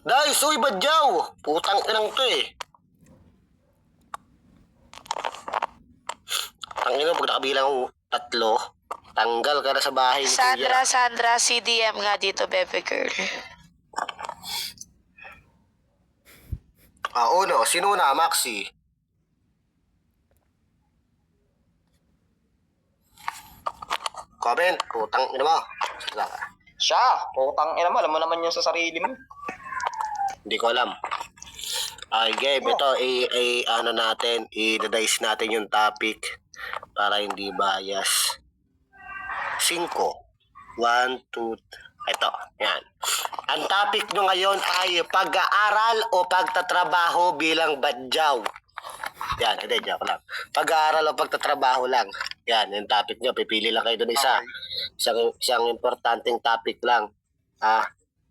Dahil, uy, badyaw! Putang inang to eh. Tangina, pag nakabilang ako 3, tanggal ka na sa bahay ni Kuya. Sandra, CDM nga dito, baby girl. Uno, sino na, Maxi? Comment, putang ina mo. Sala ka. Siya, putang ina mo, alam mo naman yun sa sarili mo. Hindi ko alam. Ay, Gabe, ito, ano natin, i-dice natin yung topic para hindi bias. 5, 1, 2, ito, yan. Ang topic nyo ngayon ay pag-aaral o pagtatrabaho bilang badyaw. Yan, hindi, joke lang. Pag-aaral o pagtatrabaho lang. Yan, yung topic nyo. Pipili lang kayo dun isa. Isang importanteng topic lang.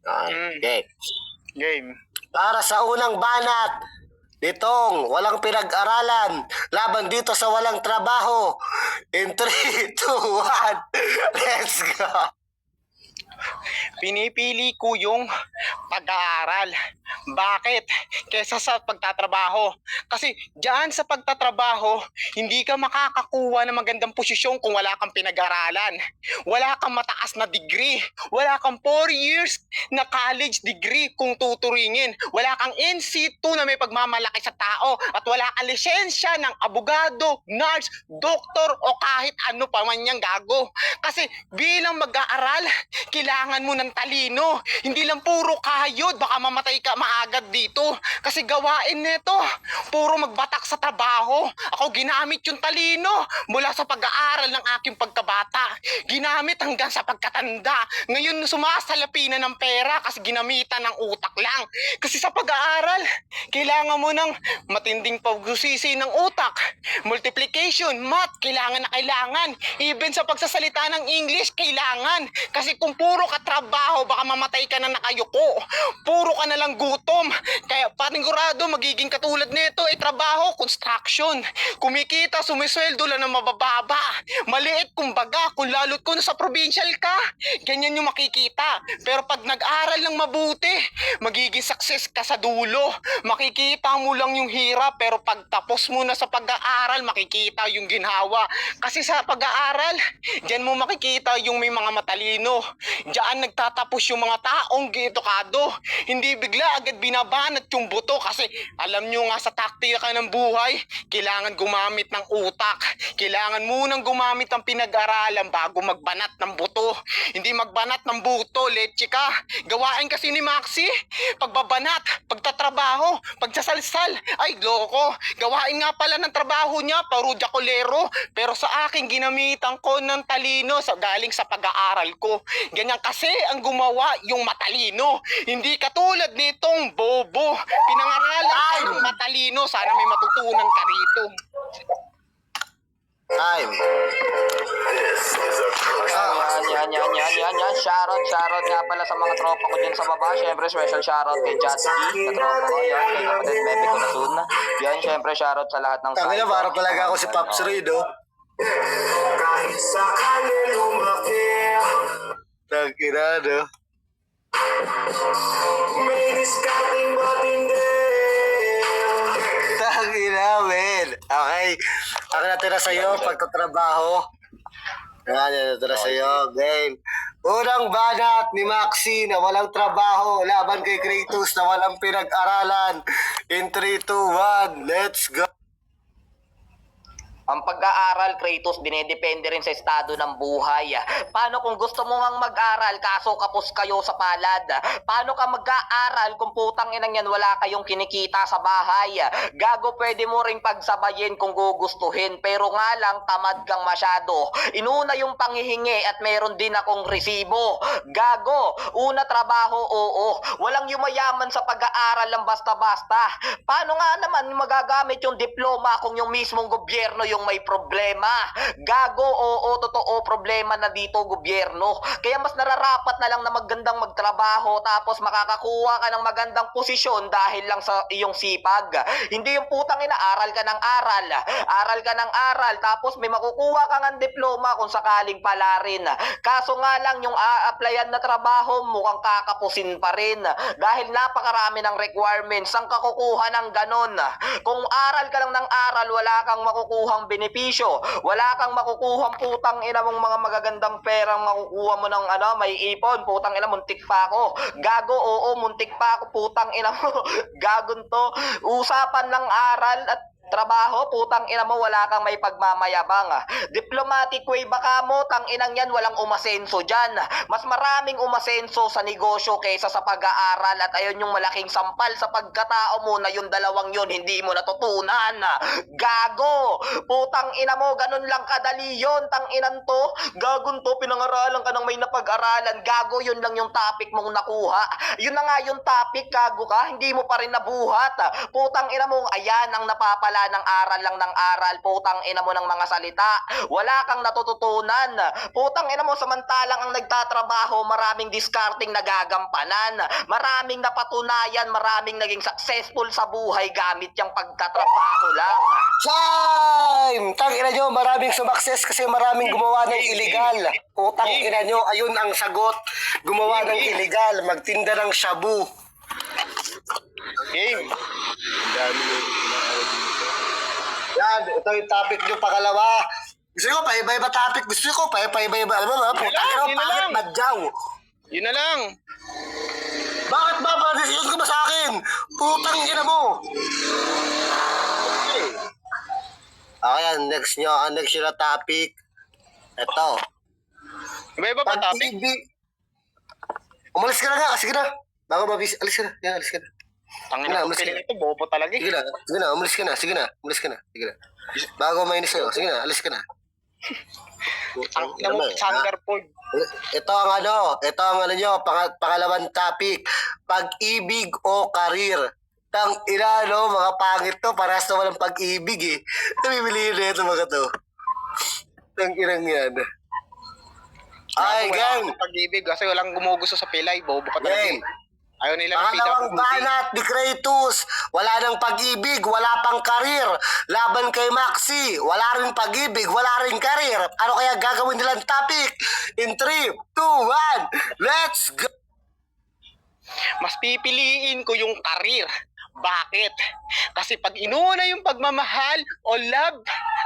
Okay. Game. Para sa unang banat, ditong walang pinag-aralan, laban dito sa walang trabaho. In 3, 2, 1, let's go! Pinipili ko yung pag-aaral. Bakit? Kesa sa pagtatrabaho. Kasi diyan sa pagtatrabaho, hindi ka makakakuha ng magandang posisyon kung wala kang pinag-aralan. Wala kang mataas na degree. Wala kang 4 years na college degree kung tuturingin. Wala kang NC2 na may pagmamalaki sa tao. At wala kang lisensya ng abogado, nurse, doktor o kahit ano pa man niyang gago. Kasi bilang mag-aaral, kailangan mo ng talino. Hindi lang puro kayod, baka mamatay ka maagad dito. Kasi gawain nito, puro magbatak sa trabaho. Ako ginamit yung talino mula sa pag-aaral ng aking pagkabata. Ginamit hanggang sa pagkatanda. Ngayon sumasalapi na ng pera kasi ginamitan ng utak lang. Kasi sa pag-aaral, kailangan mo ng matinding pagsisisi ng utak. Multiplication, math, kailangan na kailangan. Even sa pagsasalita ng English, kailangan. Kasi kung puro ka trabaho, baka mamatay ka na nakayuko. Puro ka na lang gutom. Kaya panigurado, magiging katulad nito ay trabaho, construction. Kumikita, sumisweldo lang na mabababa. Maliit kumbaga, kung lalot ko na sa provincial ka, ganyan yung makikita. Pero pag nag-aral ng mabuti, magiging success ka sa dulo. Makikita mo lang yung hirap, pero pag tapos mo na sa pag-aaral, makikita yung ginhawa. Kasi sa pag-aaral, diyan mo makikita yung may mga matalino. Diyan nagtatapos yung mga taong edukado. Hindi bigla agad binabanat yung buto kasi alam nyo nga sa taktika ng buhay, kailangan gumamit ng utak. Kailangan munang gumamit ng pinag-aralan bago magbanat ng buto. Hindi magbanat ng buto, leche ka. Gawain kasi ni Maxi, pagbabanat, pagtatrabaho, pagsasalsal, ay loko. Gawain nga pala ng trabaho niya, parudya kolero. Pero sa akin, ginamitan ko ng talino sa galing sa pag-aaral ko. Ganyan kasi ang gumawa yung matalino. Hindi katulad nitong bobo. Pinangaralan ka yung matalino. Sana may matutunan ka rito. Time. Yan. Shoutout nga pala sa mga tropa ko dyan sa baba. Siyempre, special shoutout kay Jatski, na tropa ko. Yan, kay kapatid Bebe ko na soon. Yan, siyempre, shoutout sa lahat ng Tangina, para talaga ako si Pops Reed, oh. Kahit sakali lumaki, Tangina, no? may discarding matindi. Tangina, men. Okay. Ako natira sa'yo, pagtatrabaho. Yan, natira sa'yo. Game. Unang banat ni Maxi na walang trabaho laban kay Kratos na walang pinag-aralan. In 3, 2, 1, let's go. Ang pag-aaral, Kratos, dinedepende rin sa estado ng buhay. Paano kung gusto mo ngang mag-aral kaso kapos kayo sa palad? Paano ka mag-aaral kung putang inang yan wala kayong kinikita sa bahay? Gago, pwede mo ring pagsabayin kung gugustuhin, pero nga lang tamad kang masyado. Inuna yung panghihingi at meron din akong resibo. Gago, una trabaho, oo. Walang yumayaman sa pag-aaral lang basta-basta. Paano nga naman magagamit yung diploma kung yung mismong gobyerno yung tayong may problema. Gago, oo, totoo, problema na dito gobyerno. Kaya mas nararapat na lang na magandang magtrabaho tapos makakakuha ka ng magandang posisyon dahil lang sa iyong sipag. Hindi yung putang ina, aral ka ng aral, tapos may makukuha ka ng diploma kung sakaling pala rin. Kaso nga lang yung a-applyan na trabaho mukhang kakapusin pa rin dahil napakarami ng requirements. Ang kakukuha ng ganon? Kung aral ka lang ng aral, wala kang makukuhang benepisyo, wala kang makukuhang putang ina mong mga magagandang perang makukuha mo ng may ipon. Putang ina, muntik pa ako. Gago, oo, muntik pa ako, putang ina mo. Gagon to. Usapan ng aral at trabaho, putang ina mo, wala kang may pagmamayabang. Diplomatic way baka mo, tang inang yan, walang umasenso dyan. Mas maraming umasenso sa negosyo kaysa sa pag-aaral at ayun yung malaking sampal sa pagkatao mo na yung dalawang yun hindi mo natutunan. Gago! Putang ina mo, ganun lang kadali yun, tang inan to. Gagon to, pinangaralan ka ng may napag-aralan. Gago, yun lang yung topic mong nakuha. Yun na nga yung topic, gago ka, hindi mo pa rin nabuhat. Putang ina mo, ayan ang napapala ng aral lang ng aral, putang ina mo ng mga salita, wala kang natututunan. Putang ina mo, samantalang ang nagtatrabaho, maraming discarding nagagampanan, maraming napatunayan, maraming naging successful sa buhay gamit yung pagtatrabaho lang. Time! Tang ina nyo, maraming sumakses kasi maraming gumawa ng illegal. Putang ina nyo, ayun ang sagot. Gumawa ng illegal, magtinda ng shabu. Game. Yan, ito yung topic nyo pangalawa. Gusto ko pa iba-iba topic. Gusto ko pa iba-iba. Alam mo, putang ina, yun na pangit lang. madyaw. Yun na lang. Bakit ba? Mag-decision ka ba sa akin? Putang ina mo. Okay, next nyo. Ang next nyo na topic. Ito. Iba-iba pa topic? Pag-ibig. Umalis ka na nga. Sige na. Bago mabis. Alis ka na. Yan, alis ka na. Tangina ko, feeling ito, bobo talaga Sige eh. na. Sige na. Umalis ka na. Sige na. Umalis ka na. Sige na. Bago mainis sa'yo. Sige na. Alis ka na. Ang ina mo, Sanderford. Ito ang ano nyo, pangalawang topic. Pag-ibig o karir. Tang ina, no, mga pangit to, parehas na walang pag-ibig eh. Namimiliin na ito mga to. Tang inang yan. Ay, Wala gang. akong pag-ibig kasi walang gumugusto sa pilay, bobo ka talaga Gang. eh. Ayaw nila ng Pangalawang PWD. banat ni Kratos. Wala nang pag-ibig, wala pang karir. Laban kay Maxi, wala rin pag-ibig, wala rin karir. Ano kaya gagawin nilang topic? In 3, 2, 1, let's go! Mas pipiliin ko yung karir. Bakit? Kasi pag inuuna yung pagmamahal o love,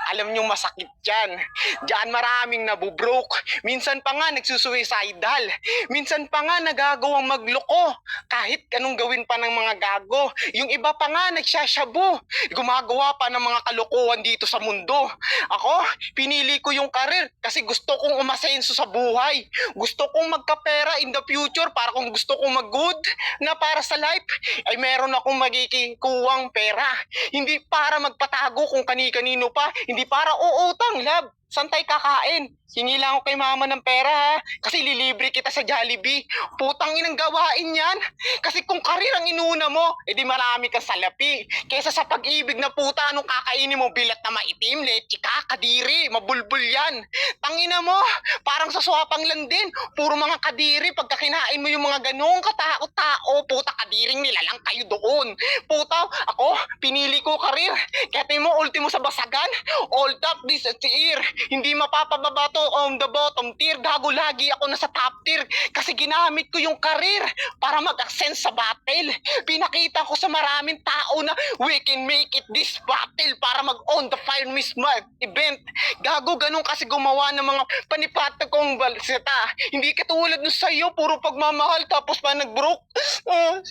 alam nyo masakit yan. Diyan maraming nabubroke. Minsan pa nga nagsusuicidal. Minsan pa nga nagagawang magloko. Kahit anong gawin pa ng mga gago. Yung iba pa nga nagsasyabu. Gumagawa pa ng mga kalokohan dito sa mundo. Ako, pinili ko yung karir kasi gusto kong umasenso sa buhay. Gusto kong magkapera in the future para kung gusto kong mag-good na para sa life, ay meron akong magiging kuwang pera. Hindi para magpatago kung kani-kanino pa. Hindi para uutang, love. Saan tayo kakain? Hingi lang ako kay mama ng pera ha. Kasi lilibre kita sa Jollibee. Putang inang gawain yan. Kasi kung karir ang inuna mo, edi marami kang salapi. Kesa sa pag-ibig na puta, anong kakainin mo? Bilat na maitim, leche ka, kadiri, mabulbul yan. Tangina mo, parang sa swapang lang din. Puro mga kadiri, pagka kinain mo yung mga ganong katao-tao, puta kadiring nilalang kayo doon. Puta, ako, pinili ko karir. Kaya tingin mo, ultimo sa basagan, all top this tier. Hindi mapapababa to on the bottom tier. Gago, lagi ako nasa top tier. Kasi ginamit ko yung karir para mag-ascend sa battle. Pinakita ko sa maraming tao na we can make it this battle para mag-on the fire mismo event. Gago, ganun kasi gumawa ng mga panipatag kong balsita. Hindi katulad nun sa'yo, puro pagmamahal tapos pa nag-broke.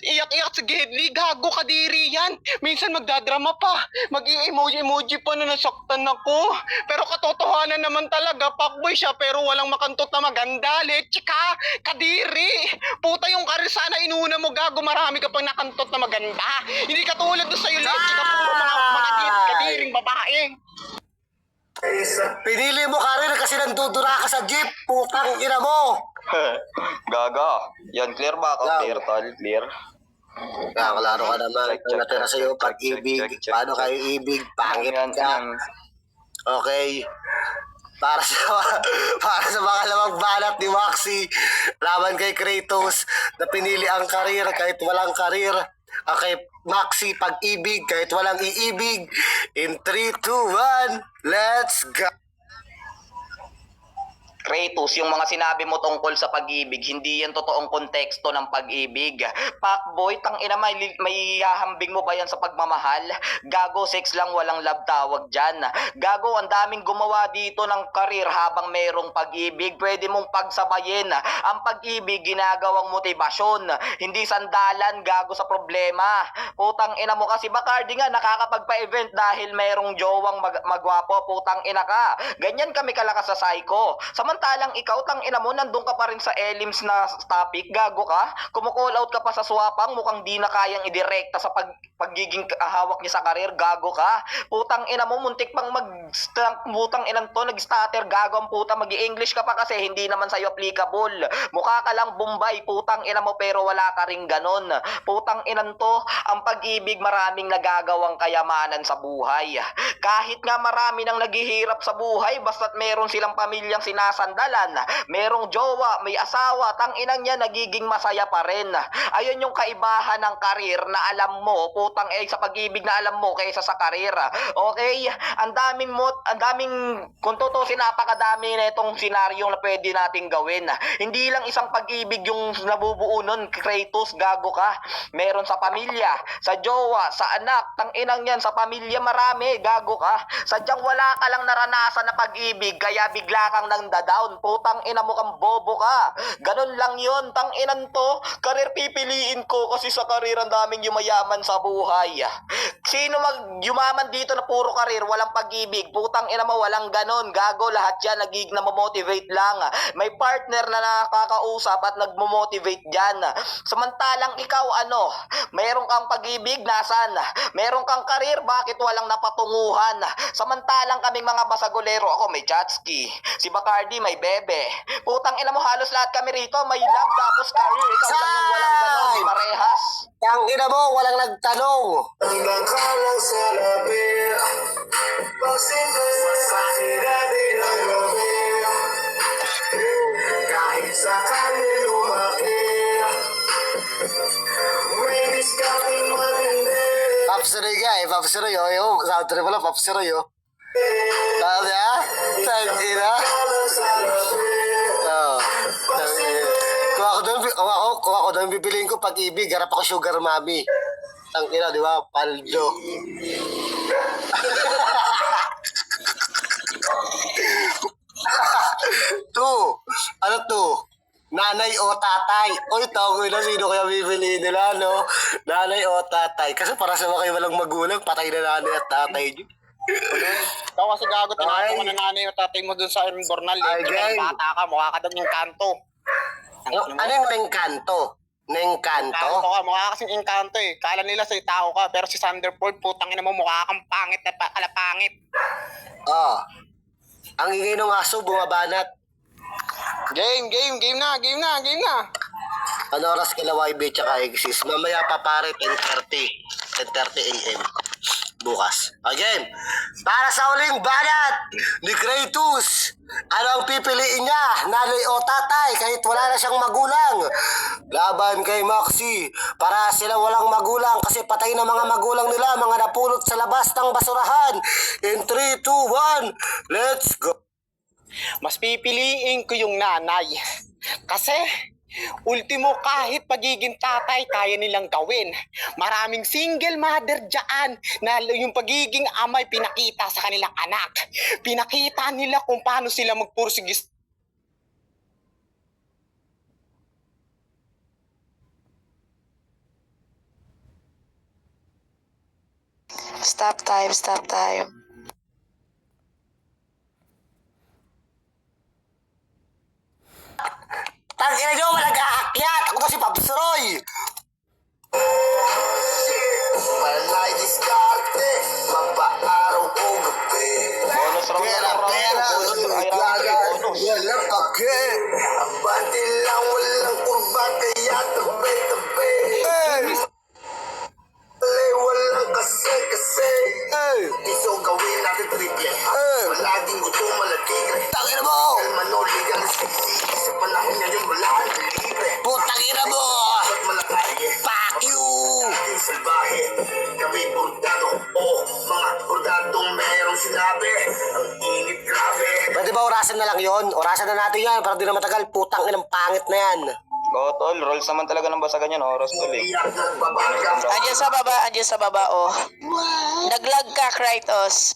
Iyak-iyak sa gedli. Gago, kadiri yan. Minsan magdadrama pa. Mag-i-emoji pa na nasaktan ako. Pero katotohanan naman talaga, fuckboy siya pero walang makantot na maganda. Leche ka, kadiri. Puta, yung karir sana inuna mo, gago, marami ka pang nakantot na maganda. Hindi katulad doon sa'yo, leche ka, puro mga kadiring babae. Pinili mo karir kasi nandudura ka sa jeep. Putang ina mo. Gaga. Yan, clear ba ako? Lang. Clear, tol. Clear. Klaro ka naman. Check, check, Ang natira check, sa'yo, check, pag-ibig. check, check, Paano check. kayo ibig? Pangit Yan, ka. yan. Okay? Para sa para sa pangalawang banat ni Maxi laban kay Kratos na pinili ang karir kahit walang karir. Kay Maxi pag-ibig kahit walang iibig. In 3, 2, 1, let's go! Kratos, yung mga sinabi mo tungkol sa pag-ibig, hindi yan totoong konteksto ng pag-ibig. Pakboy, tangina, may hahambing mo ba yan sa pagmamahal? Gago, sex lang, walang love tawag dyan. Gago, ang daming gumawa dito ng karir habang merong pag-ibig. Pwede mong pagsabayin. Ang pag-ibig, ginagawang motibasyon. Hindi sandalan, gago sa problema. Putang ina mo kasi, Bacardi nga, nakakapagpa-event dahil merong jowang magwapo. Putang ina ka. Ganyan kami kalakas sa psycho. Samantalang ikaw, tang ina mo, nandun ka pa rin sa elims na topic, gago ka, kumucall out ka pa sa swapang, mukhang di na kayang idirekta sa pagiging hawak niya sa karir, gago ka. Putang ina mo, muntik pang putang inang to, nag-stutter, gago ang puta, mag-i-English ka pa kasi hindi naman sa'yo applicable. Mukha ka lang Bombay, putang ina mo, pero wala ka ring ganon. Putang inan to, ang pag-ibig maraming nagagawang kayamanan sa buhay. Kahit nga marami nang naghihirap sa buhay, basta't meron silang pamilyang sinasandalan, merong jowa, may asawa, tang inang niya nagiging masaya pa rin. Ayun yung kaibahan ng karir na alam mo, putang sa pag-ibig na alam mo kaysa sa karir. Okay? Ang daming kung tutusin, napakadami na itong senaryo na pwede nating gawin. Hindi lang isang pag-ibig yung nabubuo nun, Kratos, gago ka. Meron sa pamilya, sa jowa, sa anak, tang inang yan, sa pamilya marami, gago ka. Sadyang wala ka lang naranasan na pag-ibig, kaya bigla kang nang down, putang ina mo kang bobo ka. Ganun lang yun, tang inan to, karir pipiliin ko kasi sa karir ang daming yumayaman sa buhay. Sino yumaman dito na puro karir, walang pag-ibig? Putang ina mo, walang ganun, gago, lahat yan nagig na motivate lang. May partner na nakakausap at nagmo-motivate dyan. Samantalang ikaw, meron kang pag-ibig, nasan? Meron kang karir, bakit walang napatunguhan? Samantalang kaming mga basagolero, ako may chatski, si Bacardi may bebe. Putang ina mo, halos lahat kami rito may love tapos career. Ikaw lang yung walang ganon, may parehas. Ang ina mo, walang nagtanong. Ang nakalang sa labi, pagsimple sa natin ang gabi. Kahit sa kanya lumaki, may diskaping matindi. Papsiroy ka eh, Papsiroy oh. Sound trip pala, Papsiroy oh. Sabi ah? Tang ina? Oo. Kung ako doon bibiliin ko pag-ibig, harap ako sugar mommy. Tang ina, di ba? Paldo. Ano to? Nanay o tatay? Uy, tawag na sino kaya bibili nila, no? Nanay o tatay. Kasi para sa mga kayo walang magulang, patay na nanay at tatay nyo. Ikaw kasi gago, tinato ka na nanay o tatay mo dun sa Bornal. Ay, gang. Bata ka, mukha ka doon yung kanto. Ano yung nengkanto? Nengkanto? Kanto ka, mukha kasing engkanto eh. Kala nila sa tao ka, pero si Thunderbolt, putang ina mo, mukha kang pangit na kalapangit. Oh. Ang ingay ng aso, bumabanat. Game na. Ano oras kila YB tsaka Exis? Mamaya pa pare, 10:30 AM. Bukas. Again, para sa uling banat ni Kratos, ano ang pipiliin niya? Nanay o tatay kahit wala na siyang magulang? Laban kay Maxi, para sila walang magulang kasi patay na mga magulang nila, mga napulot sa labas ng basurahan. In 3, 2, 1, let's go! Mas pipiliin ko yung nanay. Kasi, ultimo kahit pagiging tatay kaya nilang gawin. Maraming single mother dyan na yung pagiging amay pinakita sa kanilang anak. Pinakita nila kung paano sila magpursigis. Stop time. Tangina nyo, walang kaakyat! Ako to si Papsroy! Malay diskarte, mapaaraw o gabi. Bonus round Pera, na pera, walang pake! Abante lang, walang kurba, kaya tabi-tabi. Walang kasi. Iso gawin natin triple. Fuck you! Ating salbahe, kami bordado. Oo, mga bordadong merong sinabi. Ang init grabe. Pwede ba orasan na lang yon? Orasan na natin yan para di na matagal. Putang inang pangit na yan. Oo, tol. Rolls naman talaga ng basagan yan. Oras, tol eh. Iyak nagbabaga. Andiyan sa baba, oh. Naglag ka, Kratos.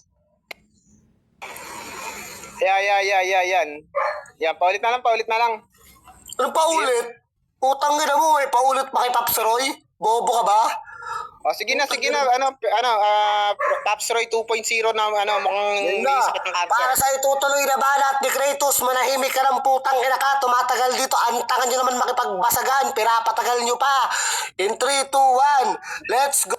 Yan. Yan, paulit na lang. Ano paulit? Putang ina mo eh. Paulit pa kay Pops Roy? Bobo ka ba? O, sige na. Pops Roy 2.0 na, mukhang Yun hindi na. sakit ng cancer. Para sa itutuloy na banat ni Kratos, manahimik ka ng putang ina ka. Tumatagal dito. Antangan nyo naman makipagbasagan. Pirapatagal nyo pa. In 3, 2, 1. Let's go.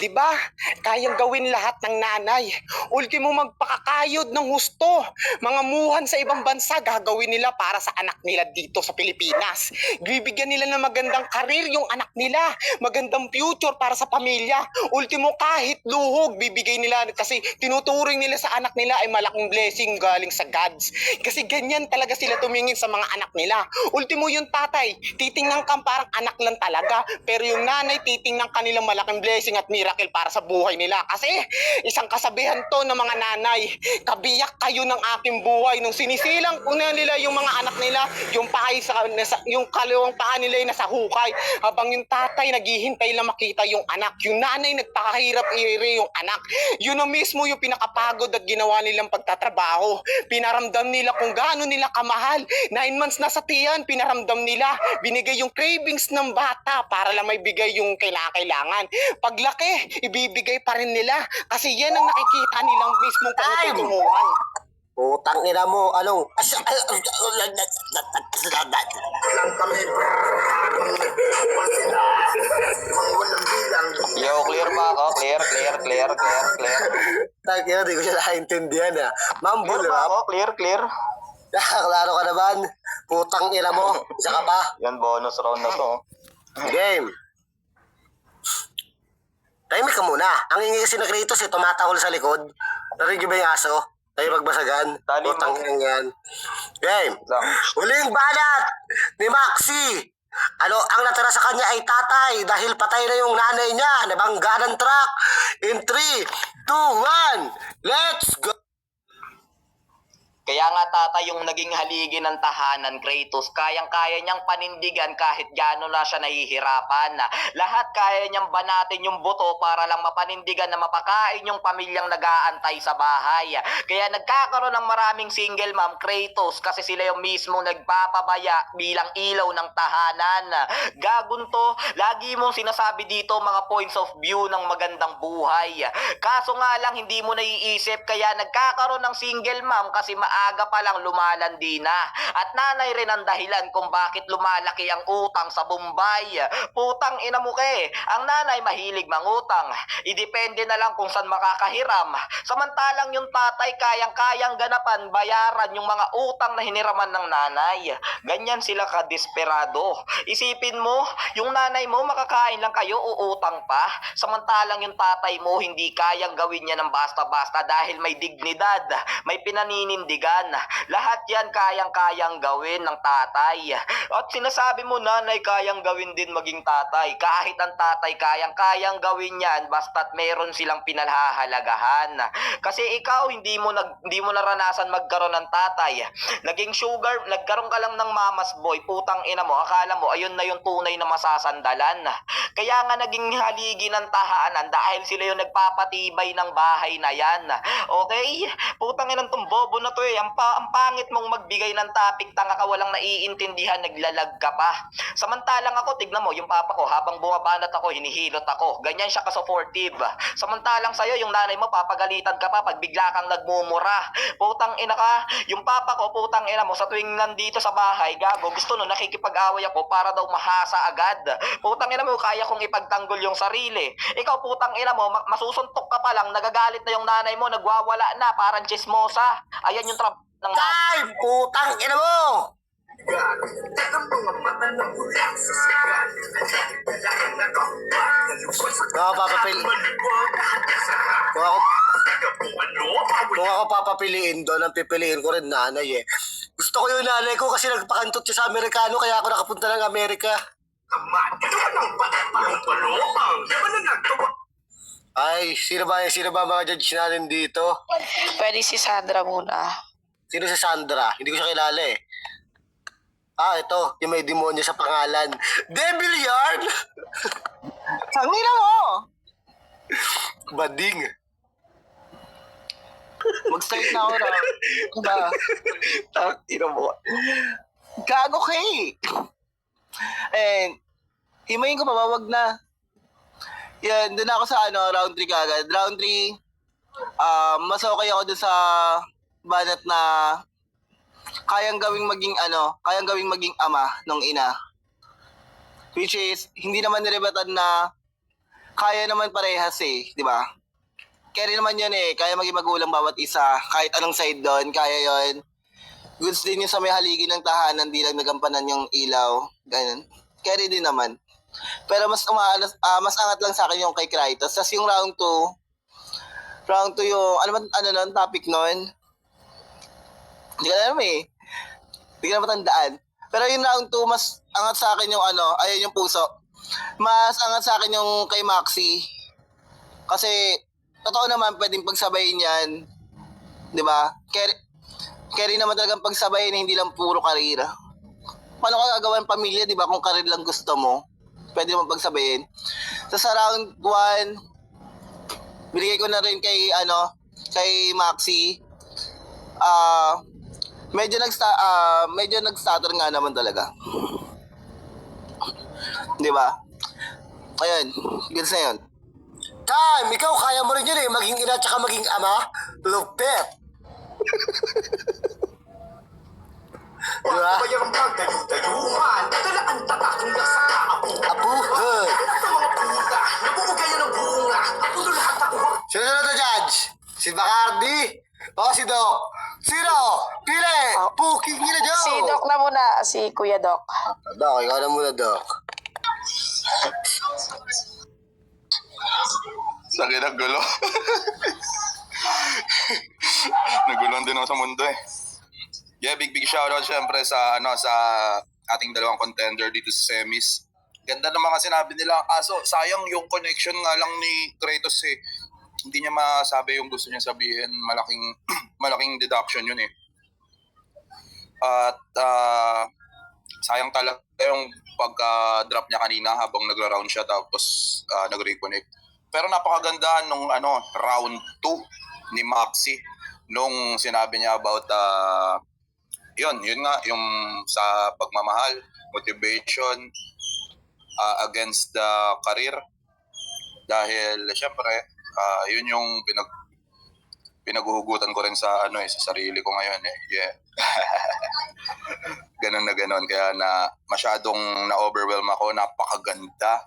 Diba? Kayang gawin lahat ng nanay. Ultimo magpakakayod ng husto. Mga muhan sa ibang bansa, gagawin nila para sa anak nila dito sa Pilipinas. Bibigyan nila ng magandang karir yung anak nila. Magandang future para sa pamilya. Ultimo kahit luhog, bibigay nila kasi tinuturing nila sa anak nila ay malaking blessing galing sa gods. Kasi ganyan talaga sila tumingin sa mga anak nila. Ultimo yung tatay, titingnan kang parang anak lang talaga. Pero yung nanay, titingnan kanilang malaking blessing at miracle para sa buhay nila. Kasi isang kasabihan to ng mga nanay, kabiyak kayo ng aking buhay. Nung sinisilang una nila yung mga anak nila, yung yung kaliwang paa nila ay nasa hukay. Habang yung tatay naghihintay lang makita yung anak. Yung nanay nagpakahirap i-rear yung anak. Yun na mismo yung pinakapagod at ginawa nilang pagtatrabaho. Pinaramdam nila kung gaano nila kamahal. 9 months na sa tiyan, pinaramdam nila. Binigay yung cravings ng bata para lang may bigay yung kailangan. Paglaki, ibibigay pa rin nila. Kasi yan ang nakikita nilang mismong pangtutunguhan. Putang ina mo. Anong? Lang kami Wala sila. Mga walang bilang. Yo, clear pa ako. Clear. Tangina, di ko siya naintindihan ah. Mambul, Clear pa rap. ako. Clear. Klaro ka naman. Putang ina mo. Isa ka pa. Yan, bonus round na to. Game. Tahimik ka muna. Ang ingay kasi na Kratos eh, tumatahol sa likod. Narinig niyo ba yung aso? Tayo magbasagan. Dali mo. Putang ina yan. Game. Lang. Huling banat ni Maxi. Ang natira sa kanya ay tatay dahil patay na yung nanay niya. Nabangga ng truck. In 3, 2, 1. Let's go. Kaya nga tatay yung naging haligi ng tahanan, Kratos, kayang-kaya niyang panindigan kahit gaano na siya nahihirapan. Lahat kaya niyang banatin yung buto para lang mapanindigan na mapakain yung pamilyang nag-aantay sa bahay. Kaya nagkakaroon ng maraming single mom, Kratos, kasi sila yung mismo nagpapabaya bilang ilaw ng tahanan. Gagunto, lagi mong sinasabi dito mga points of view ng magandang buhay. Kaso nga lang hindi mo naiisip kaya nagkakaroon ng single mom kasi maaga pa lang lumalandi na. At nanay rin ang dahilan kung bakit lumalaki ang utang sa Bombay. Putang ina mo ke, ang nanay mahilig mangutang. Idepende na lang kung saan makakahiram. Samantalang yung tatay kayang-kayang ganapan bayaran yung mga utang na hiniraman ng nanay. Ganyan sila kadesperado. Isipin mo, yung nanay mo makakain lang kayo uutang pa. Samantalang yung tatay mo hindi kayang gawin niya ng basta-basta dahil may dignidad, may pinaninindigan. Lahat yan kayang-kayang gawin ng tatay. At sinasabi mo nanay kayang gawin din maging tatay. Kahit ang tatay kayang-kayang gawin yan basta't meron silang pinalhahalagahan. Kasi ikaw hindi mo naranasan magkaroon ng tatay. Nagkaroon ka lang ng mama's boy. Putang ina mo, akala mo ayun na yung tunay na masasandalan. Kaya nga naging haligi ng tahanan dahil sila yung nagpapatibay ng bahay na yan. Okay? Putang ina tong bobo na to eh. Ang pangit mong magbigay ng topic, tanga ka, walang naiintindihan, naglalag ka pa. Samantalang ako, tignan mo, yung papa ko, habang bumabanat ako, hinihilot ako. Ganyan siya ka-supportive. Samantalang sa'yo, yung nanay mo, papagalitan ka pa pag bigla kang nagmumura. Putang ina ka, yung papa ko, putang ina mo, sa tuwing nandito sa bahay, gago, gusto nun, nakikipag-away ako para daw mahasa agad. Putang ina mo, kaya kong ipagtanggol yung sarili. Ikaw, putang ina mo, masusuntok ka pa lang, nagagalit na yung nanay mo, nagwawala na, parang chismosa. Ayan yung ng Time! Putang ina mo! Ang mga mata na mula sa sigal. Kailangan na to. Kung ako papapiliin doon, ang pipiliin ko rin nanay eh. Gusto ko yung nanay ko kasi nagpakantot siya sa Amerikano kaya ako nakapunta ng Amerika. Kamat, ito ka ng palong-palong. Yaman na nagtawa. Ay, sino ba mga judge natin dito? Pwede si Sandra muna. Sino si Sandra? Hindi ko siya kilala eh. Ah, ito. Yung may demonyo sa pangalan. Devil Yard! Sangina mo! Bading. Mag-start na ako na. Diba? Tangina mo. Gago ka eh. And, himayin ko pa, wag na. Yan, doon ako sa round 3 kagad. Round 3, mas okay ako doon sa banat na kayang gawing maging ama ng ina. Which is, hindi naman nirebatan na kaya naman parehas eh, di ba? Carry naman yun eh, kaya maging magulang bawat isa, kahit anong side doon, kaya yon. Goods din yung sa may haligi ng tahanan, di lang nagampanan yung ilaw, ganyan. Carry din naman. Pero mas angat lang sa akin yung kay Kratos. Tapos yung round 2 yung, nun, topic nun? Hindi ko alam eh. Hindi ko na matandaan. Pero yung round 2, mas angat sa akin yung ayun yung puso. Mas angat sa akin yung kay Maxi. Kasi, totoo naman, pwedeng pagsabayin yan. Di ba? Carry naman talagang pagsabayin, hindi lang puro karira. Paano ka gagawa ng pamilya, di ba? Kung karir lang gusto mo, pwede mo pagsabayin. So, sa round 1, binigay ko na rin kay Maxi. Medyo nag-stutter nga naman talaga. Di ba? Ayun, gets na yun. Time! Ikaw, kaya mo rin yun eh. Maging ina tsaka maging ama. Lupet. Diba? Bayang pagdayu-dayuhan. Dala ang tatak mula sa kaabuhan. Abuhan. Lahat ng mga puta, nabubugayan ng bunga. Ako doon lahat ako. Sino na judge? Si Bacardi? O si Doc? Sino? Pili! Puking ina, Joe! Si Doc na muna, si Kuya Doc. Doc, ikaw na muna, Doc. Sakit ang gulo. Nagulong din ako sa mundo eh. Yeah, big shoutout syempre sa sa ating dalawang contender dito sa semis. Ganda ng mga sinabi nila. Kaso sayang yung connection nga lang ni Kratos eh. Hindi niya masabi yung gusto niya sabihin. Malaking deduction yun eh. At sayang talaga yung pagka-drop niya kanina habang nagra-round siya tapos nag-reconnect. Pero napakaganda nung round 2 ni Maxi nung sinabi niya about yun nga yung sa pagmamahal, motivation against the career. Dahil syempre yun yung pinaguhugutan ko rin sa sa sarili ko ngayon eh. Yeah. Ganun na ganun. Kaya masyadong na-overwhelm ako. Napakaganda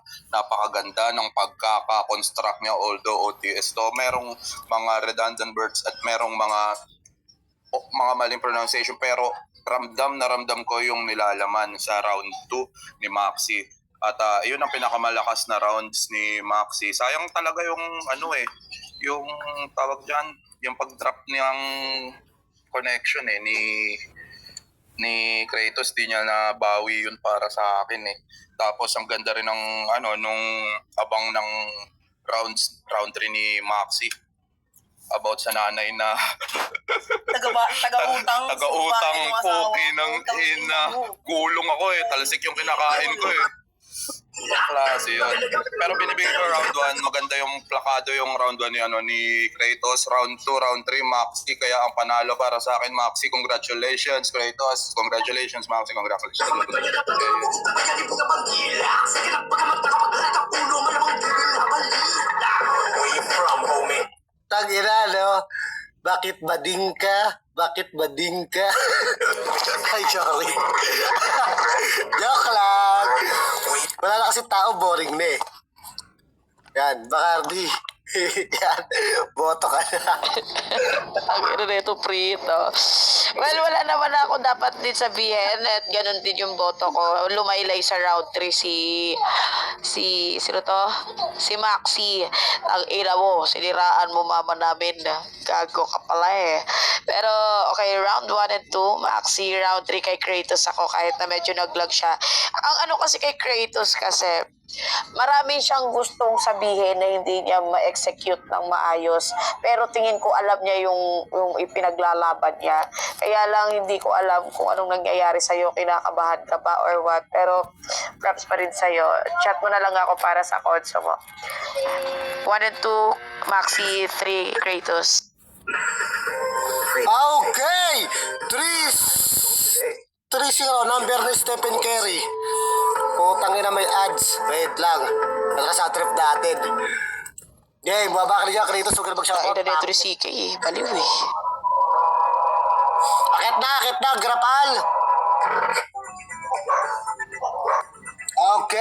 ng pagkaka-construct niya, although OTS to. Merong mga redundant words at merong mga maling pronunciation, pero ramdam ko yung nilalaman sa round 2 ni Maxi. At yun ang pinakamalakas na rounds ni Maxi. Sayang talaga yung yung tawag dyan, yung pag-drop niyang connection ni Kratos, di niya nabawi yun para sa akin eh. Tapos ang ganda rin ng nung abang ng round 3 ni Maxi about sa nanay na Taga-utang. puki ng ina. Gulong ako eh, talsik yung kinakain ko eh. Klase yun. Pero binibigay ko round 1, maganda yung plakado yung round 1 ni Kratos. Round 2, round 3, Maxi. Kaya ang panalo para sa akin, Maxi. Congratulations, Kratos. Congratulations, Maxi. Congratulations. Tangina, no? Bakit bading ka? Bakit bading ka? Ay, sorry. Joke lang. Wala na kasi tao, boring na eh. Yan, Bacardi. Yan. Boto ka na. Ang ino nito, Prito. Well, wala naman ako dapat din sabihin at ganun din yung boto ko. Lumaylay sa round 3 sino to? Si Maxi. Ang ina mo, siniraan mo mama namin. Gago ka pala eh. Pero, okay, round 1 and 2, Maxi. Round 3 kay Kratos ako kahit na medyo naglag siya. Ang ano kasi kay Kratos kasi, marami siyang gustong sabihin na hindi niya ma-execute ng maayos. Pero tingin ko alam niya yung ipinaglalaban niya. Kaya lang hindi ko alam kung anong nangyayari sa'yo. Kinakabahan ka ba or what. Pero props pa rin sa'yo. Chat mo na lang ako para sa konso mo. 1 and 2, Maxi. 3, Kratos. Okay! 3-0, number ni Stephen Curry. Putang ina may ads. Wait lang. Nagkasa trip natin. Game, baba ka niya, Kratos. Huwag ka na Ang mag-shoutout. ina nito ni CK eh. Baliw eh. Akit na, grapal. Okay.